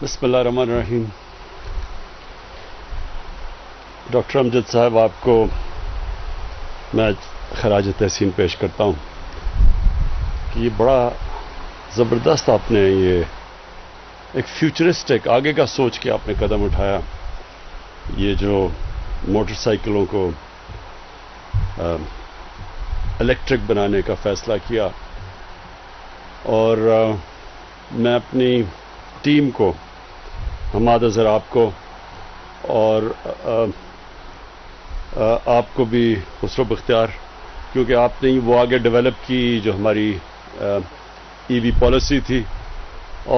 بسم اللہ الرحمن الرحیم۔ ڈاکٹر امجد صاحب، آپ کو میں خراج تحسین پیش کرتا ہوں کہ یہ بڑا زبردست آپ نے یہ ایک فیوچرسٹک آگے کا سوچ کے آپ نے قدم اٹھایا۔ یہ جو موٹر سائیکلوں کو الیکٹرک بنانے کا فیصلہ کیا، اور میں اپنی ٹیم کو، حماد اظہر آپ کو اور آپ کو بھی خسرو بختیار، کیونکہ آپ نے وہ آگے ڈیولپ کی جو ہماری ای وی پالیسی تھی،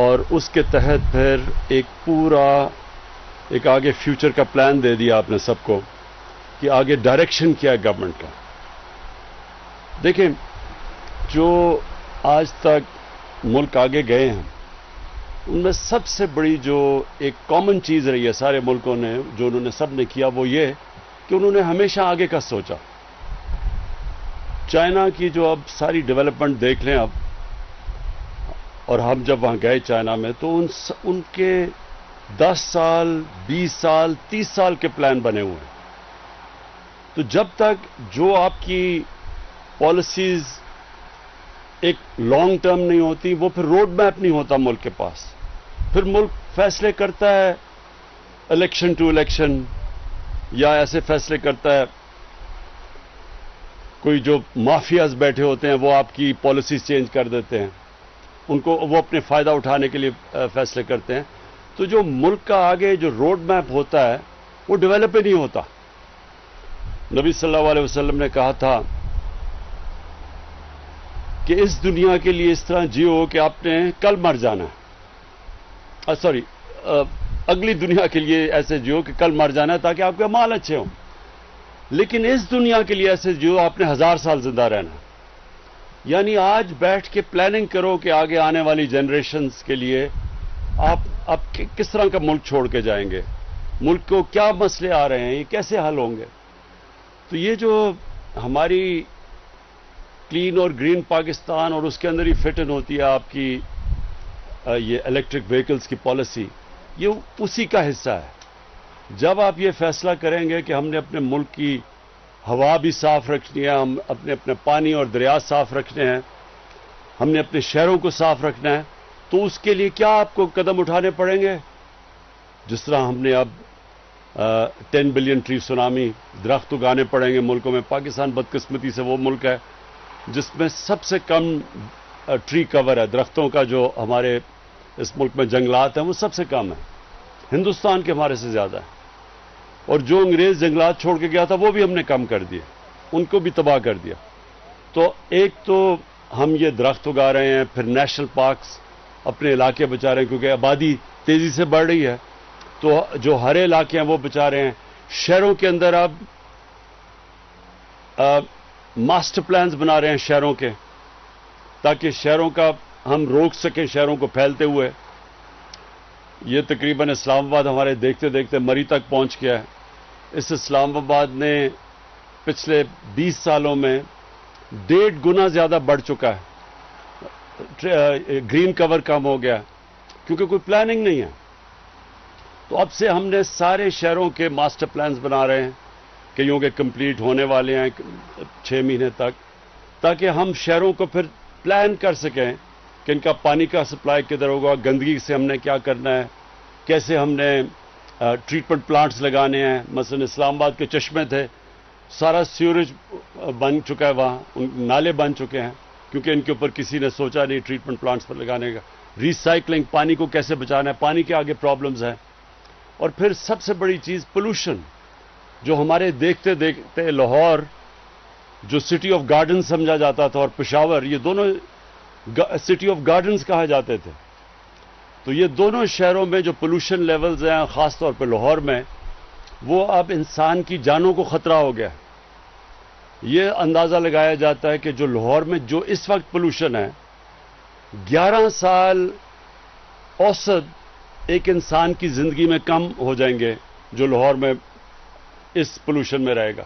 اور اس کے تحت پھر ایک پورا ایک آگے فیوچر کا پلان دے دیا آپ نے سب کو کہ آگے ڈائریکشن کیا ہے گورنمنٹ کا۔ دیکھیں، جو آج تک ملک آگے گئے ہیں ان میں سب سے بڑی جو ایک کامن چیز رہی ہے سارے ملکوں نے، جو انہوں نے سب نے کیا، وہ یہ کہ انہوں نے ہمیشہ آگے کا سوچا۔ چائنا کی جو اب ساری ڈیولپمنٹ دیکھ لیں اب، اور ہم جب وہاں گئے چائنا میں تو ان کے 10 سال 20 سال 30 سال کے پلان بنے ہوئے ہیں۔ تو جب تک جو آپ کی پالیسیز ایک لانگ ٹرم نہیں ہوتی، وہ پھر روڈ میپ نہیں ہوتا ملک کے پاس۔ پھر ملک فیصلے کرتا ہے الیکشن ٹو الیکشن، یا ایسے فیصلے کرتا ہے، کوئی جو مافیاز بیٹھے ہوتے ہیں وہ آپ کی پالیسیز چینج کر دیتے ہیں، ان کو وہ اپنے فائدہ اٹھانے کے لیے فیصلے کرتے ہیں۔ تو جو ملک کا آگے جو روڈ میپ ہوتا ہے وہ ڈیولپ ہی نہیں ہوتا۔ نبی صلی اللہ علیہ وسلم نے کہا تھا کہ اس دنیا کے لیے اس طرح جیو کہ آپ نے کل مر جانا ہے، اگلی دنیا کے لیے ایسے جیو کہ کل مر جانا ہے تاکہ آپ کے اعمال اچھے ہوں، لیکن اس دنیا کے لیے ایسے جیو آپ نے 1000 سال زندہ رہنا ہے۔ یعنی آج بیٹھ کے پلاننگ کرو کہ آگے آنے والی جنریشنز کے لیے آپ کس طرح کا ملک چھوڑ کے جائیں گے، ملک کو کیا مسئلے آ رہے ہیں، یہ کیسے حل ہوں گے۔ تو یہ جو ہماری کلین اور گرین پاکستان، اور اس کے اندر ہی فٹ ان ہوتی ہے آپ کی یہ الیکٹرک وہیکلز کی پالیسی، یہ اسی کا حصہ ہے۔ جب آپ یہ فیصلہ کریں گے کہ ہم نے اپنے ملک کی ہوا بھی صاف رکھنی ہے، ہم اپنے پانی اور دریا صاف رکھنے ہیں، ہم نے اپنے شہروں کو صاف رکھنا ہے، تو اس کے لیے کیا آپ کو قدم اٹھانے پڑیں گے؟ جس طرح ہم نے اب 10 بلین ٹری سونامی، درخت اگانے پڑیں گے ملکوں میں۔ پاکستان بدقسمتی سے وہ ملک ہے جس میں سب سے کم ٹری کور ہے، درختوں کا جو ہمارے اس ملک میں جنگلات ہیں وہ سب سے کم ہے، ہندوستان کے ہمارے سے زیادہ ہے۔ اور جو انگریز جنگلات چھوڑ کے گیا تھا وہ بھی ہم نے کم کر دیے، ان کو بھی تباہ کر دیا۔ تو ایک تو ہم یہ درخت اگا رہے ہیں، پھر نیشنل پارکس اپنے علاقے بچا رہے ہیں، کیونکہ آبادی تیزی سے بڑھ رہی ہے، تو جو ہرے علاقے ہیں وہ بچا رہے ہیں۔ شہروں کے اندر اب ماسٹر پلانز بنا رہے ہیں شہروں کے، تاکہ شہروں کا ہم روک سکیں، شہروں کو پھیلتے ہوئے۔ یہ تقریباً اسلام آباد ہمارے دیکھتے دیکھتے مری تک پہنچ گیا ہے۔ اس اسلام آباد نے پچھلے 20 سالوں میں 1.5 گنا زیادہ بڑھ چکا ہے، گرین کور کم ہو گیا، کیونکہ کوئی پلاننگ نہیں ہے۔ تو اب سے ہم نے سارے شہروں کے ماسٹر پلانز بنا رہے ہیں، کئیوں کے کمپلیٹ ہونے والے ہیں 6 مہینے تک، تاکہ ہم شہروں کو پھر پلان کر سکیں کہ ان کا پانی کا سپلائی کدھر ہوگا، گندگی سے ہم نے کیا کرنا ہے، کیسے ہم نے ٹریٹمنٹ پلانٹس لگانے ہیں۔ مثلا اسلام آباد کے چشمے تھے، سارا سیوریج بن چکا ہے، وہاں نالے بن چکے ہیں، کیونکہ ان کے اوپر کسی نے سوچا نہیں ٹریٹمنٹ پلانٹس پر لگانے کا۔ ریسائکلنگ، پانی کو کیسے بچانا ہے، پانی کے آگے پرابلمز ہیں۔ اور پھر سب سے بڑی چیز پولوشن، جو ہمارے دیکھتے دیکھتے لاہور جو سٹی آف گارڈنز سمجھا جاتا تھا، اور پشاور، یہ دونوں سٹی آف گارڈنز کہا جاتے تھے۔ تو یہ دونوں شہروں میں جو پولوشن لیولز ہیں، خاص طور پہ لاہور میں، وہ اب انسان کی جانوں کو خطرہ ہو گیا۔ یہ اندازہ لگایا جاتا ہے کہ جو لاہور میں جو اس وقت پولوشن ہے، 11 سال اوسط ایک انسان کی زندگی میں کم ہو جائیں گے جو لاہور میں اس پولوشن میں رہے گا۔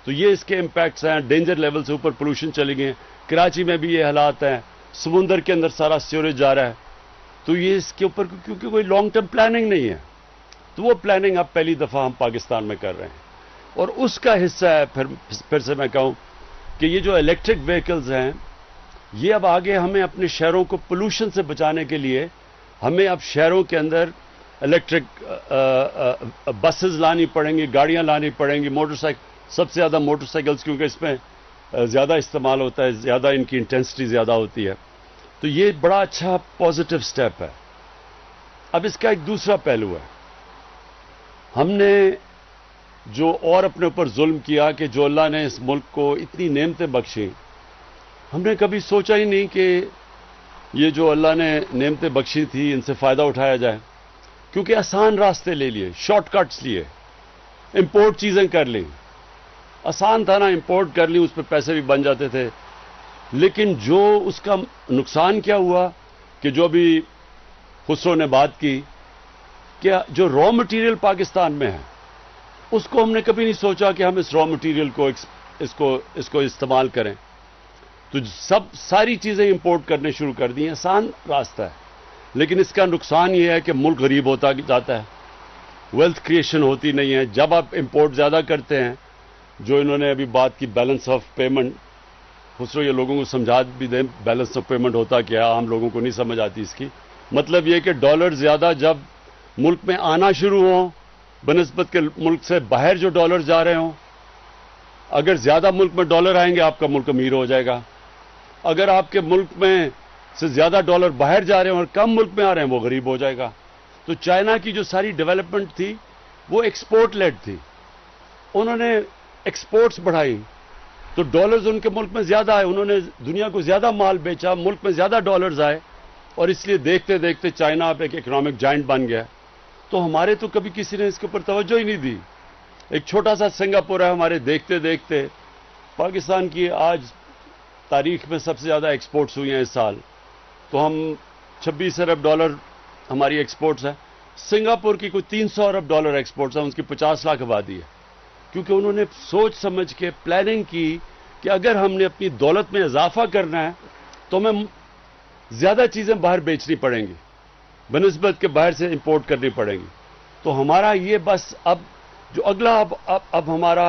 تو یہ اس کے امپیکٹس ہیں، ڈینجر لیول سے اوپر پولوشن چلی گئی ہیں۔ کراچی میں بھی یہ حالات ہیں، سمندر کے اندر سارا سیوریج جا رہا ہے۔ تو یہ اس کے اوپر کیونکہ کوئی لانگ ٹرم پلاننگ نہیں ہے، تو وہ پلاننگ اب پہلی دفعہ ہم پاکستان میں کر رہے ہیں، اور اس کا حصہ ہے پھر سے میں کہوں کہ یہ جو الیکٹرک وہیکلز ہیں، یہ اب آگے ہمیں اپنے شہروں کو پولوشن سے بچانے کے لیے ہمیں اب شہروں کے اندر الیکٹرک بسز لانی پڑیں گی، گاڑیاں لانی پڑیں گی، موٹر سائیکل، سب سے زیادہ موٹر سائیکلز، کیونکہ اس میں زیادہ استعمال ہوتا ہے، زیادہ ان کی انٹینسٹی زیادہ ہوتی ہے، تو یہ بڑا اچھا پازیٹو سٹیپ ہے۔ اب اس کا ایک دوسرا پہلو ہے، ہم نے جو اور اپنے اوپر ظلم کیا کہ جو اللہ نے اس ملک کو اتنی نعمتیں بخشیں، ہم نے کبھی سوچا ہی نہیں کہ یہ جو اللہ نے نعمتیں بخشی تھی ان سے فائدہ اٹھایا جائے، کیونکہ آسان راستے لے لیے، شارٹ کٹس لیے، امپورٹ چیزیں کر لیں، آسان تھا نا، امپورٹ کر لی، اس پہ پیسے بھی بن جاتے تھے، لیکن جو اس کا نقصان کیا ہوا کہ جو بھی خسرو نے بات کی کہ جو را مٹیریل پاکستان میں ہے اس کو ہم نے کبھی نہیں سوچا کہ ہم اس را مٹیریل کو اس کو استعمال کریں، تو ساری چیزیں امپورٹ کرنے شروع کر دی ہیں، آسان راستہ ہے، لیکن اس کا نقصان یہ ہے کہ ملک غریب ہوتا جاتا ہے، ویلتھ کریشن ہوتی نہیں ہے۔ جب آپ امپورٹ زیادہ کرتے ہیں، جو انہوں نے ابھی بات کی بیلنس آف پیمنٹ، خسرو یہ لوگوں کو سمجھا بھی دیں بیلنس آف پیمنٹ ہوتا کیا، عام لوگوں کو نہیں سمجھ آتی اس کی، مطلب یہ کہ ڈالر زیادہ جب ملک میں آنا شروع ہوں بنسبت کے ملک سے باہر جو ڈالر جا رہے ہوں، اگر زیادہ ملک میں ڈالر آئیں گے آپ کا ملک امیر ہو جائے گا، اگر آپ کے ملک میں سے زیادہ ڈالر باہر جا رہے ہیں اور کم ملک میں آ رہے ہیں وہ غریب ہو جائے گا۔ تو چائنا کی جو ساری ڈیولپمنٹ تھی وہ ایکسپورٹ لیڈ تھی، انہوں نے ایکسپورٹس بڑھائی تو ڈالرز ان کے ملک میں زیادہ آئے، انہوں نے دنیا کو زیادہ مال بیچا، ملک میں زیادہ ڈالرز آئے، اور اس لیے دیکھتے دیکھتے چائنا اب ایک اکنامک جائنٹ بن گیا۔ تو ہمارے تو کبھی کسی نے اس کے اوپر توجہ ہی نہیں دی، ایک چھوٹا سا سنگاپور ہے ہمارے، دیکھتے دیکھتے پاکستان کی آج تاریخ میں سب سے زیادہ ایکسپورٹس ہوئی ہیں اس سال، تو ہم 26 ارب ڈالر ہماری ایکسپورٹس ہے، سنگاپور کی کوئی 300 ارب ڈالر ایکسپورٹس ہے، اس کی 50 لاکھ آبادی ہے، کیونکہ انہوں نے سوچ سمجھ کے پلاننگ کی کہ اگر ہم نے اپنی دولت میں اضافہ کرنا ہے تو ہمیں زیادہ چیزیں باہر بیچنی پڑیں گی بنسبت کے باہر سے امپورٹ کرنی پڑیں گی۔ تو ہمارا یہ بس اب جو اگلا اب ہمارا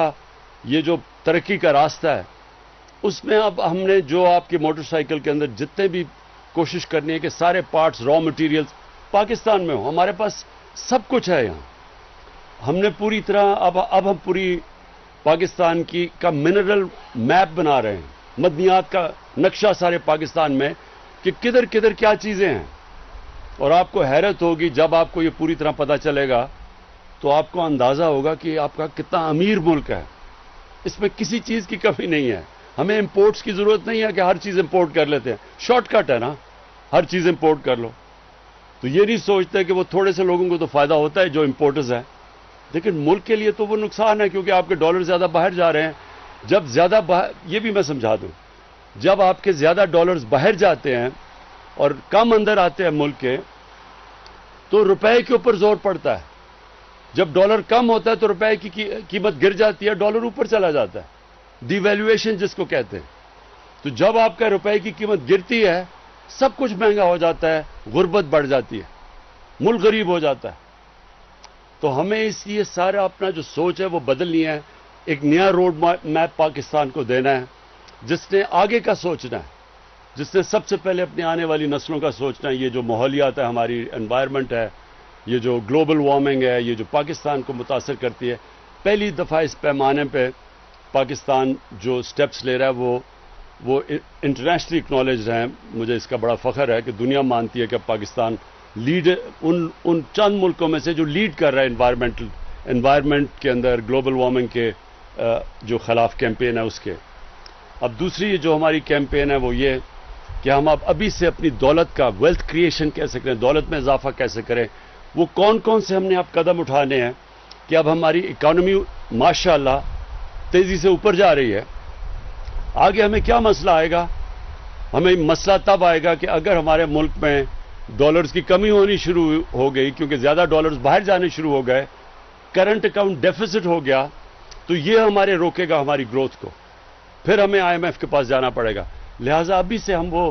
یہ جو ترقی کا راستہ ہے اس میں اب ہم نے جو آپ کی موٹر سائیکل کے اندر جتنے بھی کوشش کرنی ہے کہ سارے پارٹس را مٹیریلز پاکستان میں ہوں، ہمارے پاس سب کچھ ہے یہاں، ہم نے پوری طرح اب ہم پوری پاکستان کا منرل میپ بنا رہے ہیں، معدنیات کا نقشہ سارے پاکستان میں کہ کدھر کدھر کیا چیزیں ہیں، اور آپ کو حیرت ہوگی جب آپ کو یہ پوری طرح پتہ چلے گا تو آپ کو اندازہ ہوگا کہ آپ کا کتنا امیر ملک ہے، اس میں کسی چیز کی کمی نہیں ہے، ہمیں امپورٹس کی ضرورت نہیں ہے کہ ہر چیز امپورٹ کر لیتے ہیں، شارٹ کٹ ہے نا، ہر چیز امپورٹ کر لو، تو یہ نہیں سوچتے کہ وہ تھوڑے سے لوگوں کو تو فائدہ ہوتا ہے جو امپورٹرز ہیں، لیکن ملک کے لیے تو وہ نقصان ہے کیونکہ آپ کے ڈالر زیادہ باہر جا رہے ہیں، جب زیادہ یہ بھی میں سمجھا دوں، جب آپ کے زیادہ ڈالرز باہر جاتے ہیں اور کم اندر آتے ہیں ملک کے تو روپے کے اوپر زور پڑتا ہے، جب ڈالر کم ہوتا ہے تو روپے کی قیمت گر جاتی ہے، ڈالر اوپر چلا جاتا ہے، ڈی ویلیویشن جس کو کہتے ہیں، تو جب آپ کا روپے کی قیمت گرتی ہے سب کچھ مہنگا ہو جاتا ہے، غربت بڑھ جاتی ہے، ملک غریب ہو جاتا ہے، تو ہمیں اس لیے سارا اپنا جو سوچ ہے وہ بدلنی ہے، ایک نیا روڈ میپ پاکستان کو دینا ہے، جس نے آگے کا سوچنا ہے، جس نے سب سے پہلے اپنی آنے والی نسلوں کا سوچنا ہے، یہ جو ماحولیات ہے، ہماری انوائرمنٹ ہے، یہ جو گلوبل وارمنگ ہے، یہ جو پاکستان کو متاثر کرتی ہے، پہلی دفعہ اس پیمانے پہ پاکستان جو سٹیپس لے رہا ہے وہ انٹرنیشنلی اکنالجڈ ہیں، مجھے اس کا بڑا فخر ہے کہ دنیا مانتی ہے کہ پاکستان لیڈ ان چند ملکوں میں سے جو لیڈ کر رہا ہے انوائرمنٹ کے اندر، گلوبل وارمنگ کے جو خلاف کیمپین ہے اس کے۔ اب دوسری جو ہماری کیمپین ہے وہ یہ کہ ہم اب ابھی سے اپنی دولت کا ویلتھ کریشن کیسے کریں، دولت میں اضافہ کیسے کریں، وہ کون کون سے ہم نے اب قدم اٹھانے ہیں کہ اب ہماری اکانومی ماشاءاللہ تیزی سے اوپر جا رہی ہے۔ آگے ہمیں کیا مسئلہ آئے گا؟ ہمیں مسئلہ تب آئے گا کہ اگر ہمارے ملک میں ڈالرز کی کمی ہونی شروع ہو گئی کیونکہ زیادہ ڈالرز باہر جانے شروع ہو گئے، کرنٹ اکاؤنٹ ڈیفیسٹ ہو گیا، تو یہ ہمارے روکے گا ہماری گروتھ کو، پھر ہمیں IMF کے پاس جانا پڑے گا۔ لہٰذا ابھی سے ہم وہ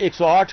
108